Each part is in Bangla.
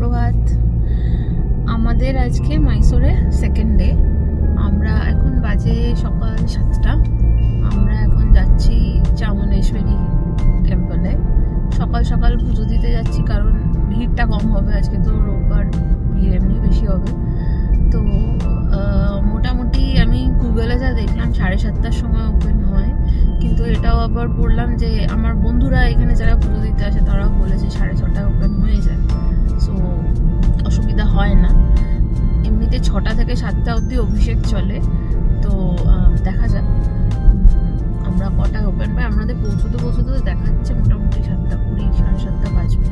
সুপ্রভাত। আমাদের আজকে মাইসোরে সেকেন্ড ডে। আমরা এখন বাজে সকাল 7টা। আমরা এখন যাচ্ছি চামুণ্ডেশ্বরী টেম্পলে। সকাল সকাল পুজো দিতে যাচ্ছি, কারণ ভিড়টা কম হবে। আজকে তো রোববার, ভিড় এমনি বেশি হবে। তো মোটামুটি আমি গুগলে যা দেখলাম 7:30টার সময় ওপেন হয়, কিন্তু এটাও আবার পড়লাম যে আমার বন্ধুরা এখানে যারা পুজো দিতে আসে তারাও বলেছে 6:30টায় ওপেন হয়ে যায়। সো অসুবিধা হয় না। এমনিতে 6টা থেকে 7টা অবধি অভিষেক চলে। তো দেখা যাক আমরা কটায় ওপেন পাই। আমাদের পৌঁছতে তো দেখাচ্ছে মোটামুটি 7:20, 7:30 বাজবে।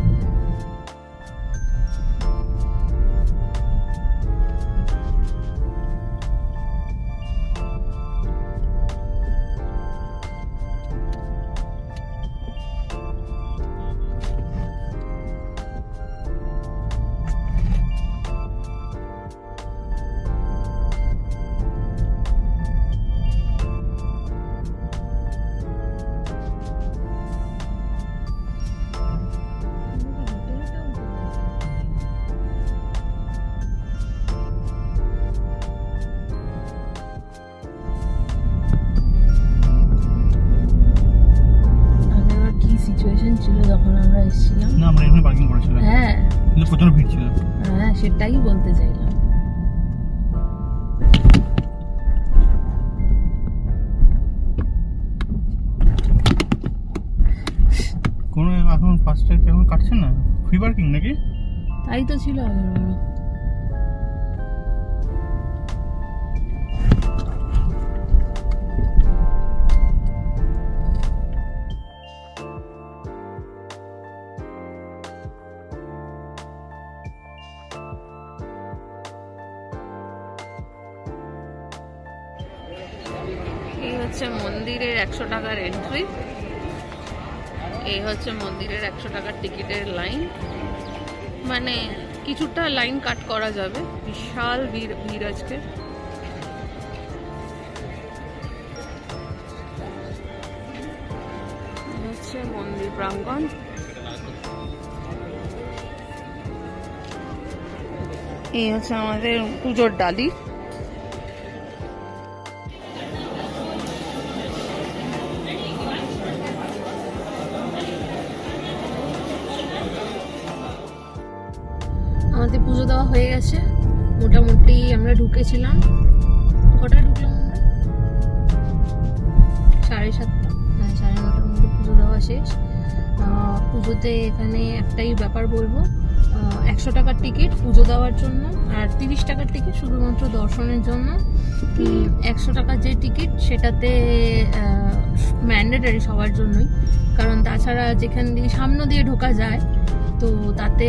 ছিল যখন আমরা এসেছিলাম না, আমরা এখানে পার্কিং করেছিলাম। হ্যাঁ, কিন্তু প্রচন্ড ভিড় ছিল। হ্যাঁ সেটাই বলতে চাইলাম। কোনো এখন ফাস্ট্যাগ এখন কাটছে না, ফ্রি পার্কিং নাকি? তাই তো ছিল আগের। এই হচ্ছে মন্দিরের 100 টাকার এন্ট্রি। এই হচ্ছে মন্দিরের 100 টাকার টিকিটের লাইন। মানে কিছুটা লাইন কাট করা যাবে। বিশাল ভিড় আজকে। এই হচ্ছে মন্দির প্রাঙ্গণ। এই হচ্ছে আমাদের পুজোর ডালি। আমাদের পুজো দেওয়া হয়ে গেছে মোটামুটি। আমরা ঢুকেছিলাম, কটায় ঢুকলাম আমরা? 7:30। হ্যাঁ, 9:30টার মধ্যে পুজো দেওয়া শেষ। পুজোতে এখানে একটাই ব্যাপার বলবো, 100 টাকার টিকিট পুজো দেওয়ার জন্য, আর 30 টাকার টিকিট শুধুমাত্র দর্শনের জন্য। 100 টাকার যে টিকিট সেটাতে ম্যান্ডেটরি সবার জন্যই, কারণ তাছাড়া যেখান দিয়ে সামনে দিয়ে ঢোকা যায় তো তাতে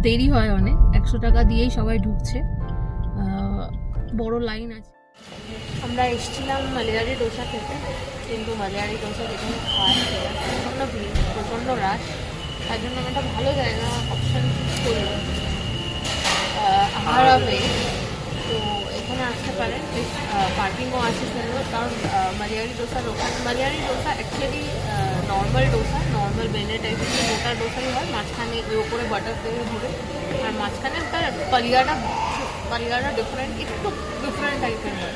দেরি হয় অনেক। 100 টাকা দিয়েই সবাই ঢুকছে। বড় লাইন আছে। আমরা এসেছিলাম মালয়ারি ডোসা খেতে, কিন্তু মালয়ারি ডোসা যেখানে খাওয়া প্রচণ্ড ভিড়, প্রচণ্ড রাশ। তার জন্য আমি একটা ভালো জায়গা অপশান চুজ করলাম, আহারাবে। তো এখানে আসতে পারেন, বেশ পার্কিংও আছে সুন্দর। কারণ মালয়ারি ডোসার ওখানে, Malayali dosa actually normal dosa, normal বেনে টাইপের মোটা ডোসাই হয়। মাঝখানে ওই ওপরে বাটার দিয়ে ঘুরে, আর মাঝখানে তার পালিয়াটা ডিফারেন্ট, একটু ডিফারেন্ট টাইপের হয়।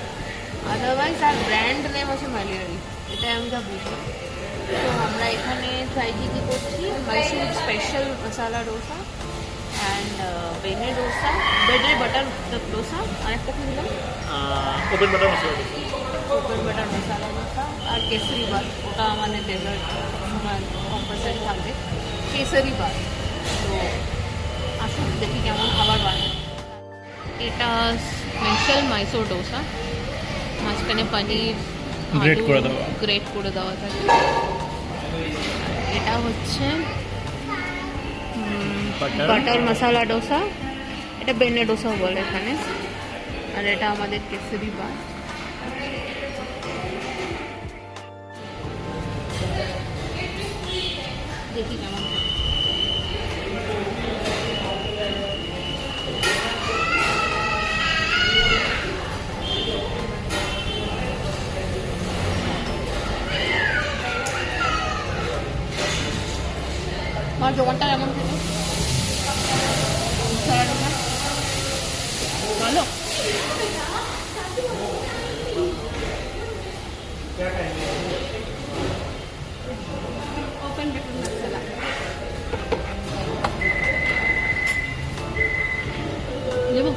আদারওয়াইজ তার ব্র্যান্ড নেম আছে মালয়ারি, এটাই আমি যা বুঝলাম। তো আমরা এখানে ট্রাই কী করছি, Mysore special masala dosa and বেনে ডোসা, বেডে বাটার ডোসা, আর একটা কি দিলাম ওপেন বাটার মশলা ডোসা, ওপেন বাটার মশালা ডোসা, আর কেসরি বাত। ওটা আমাদের ডেজার্ট সবসময় কম্পালসারি থাকে, কেসরি বাত। তো আসুন দেখি কেমন খাবার বানায়। এটা স্পেশাল মাইসোর ডোসা, মাঝখানে পনির গ্রেট করে দেওয়া থাকে। এটা হচ্ছে বাটার মশালা ডোসা, এটা বেনে ডোসাও বলে এখানে। আর এটা আমাদের কেসরি বাত। দেখি কেমন। আমার দোকানটা কেমন থাকে? দেবো?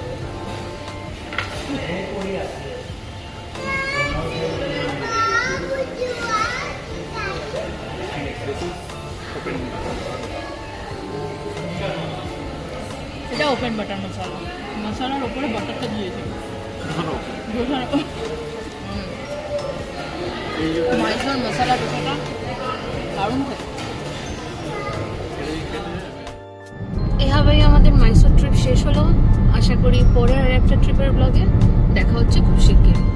এটা ওপেন বাটার মশলা, মশলার উপরে বাটারটা দিয়েছে। মাইসোর মশলা দোসাটা দারুণ খেতে। এভাবেই আমাদের মাইসোর ট্রিপ শেষ হলো। আশা করি পরের আর একটা ট্রিপের ব্লগে দেখা হচ্ছে খুব শিগগিরই।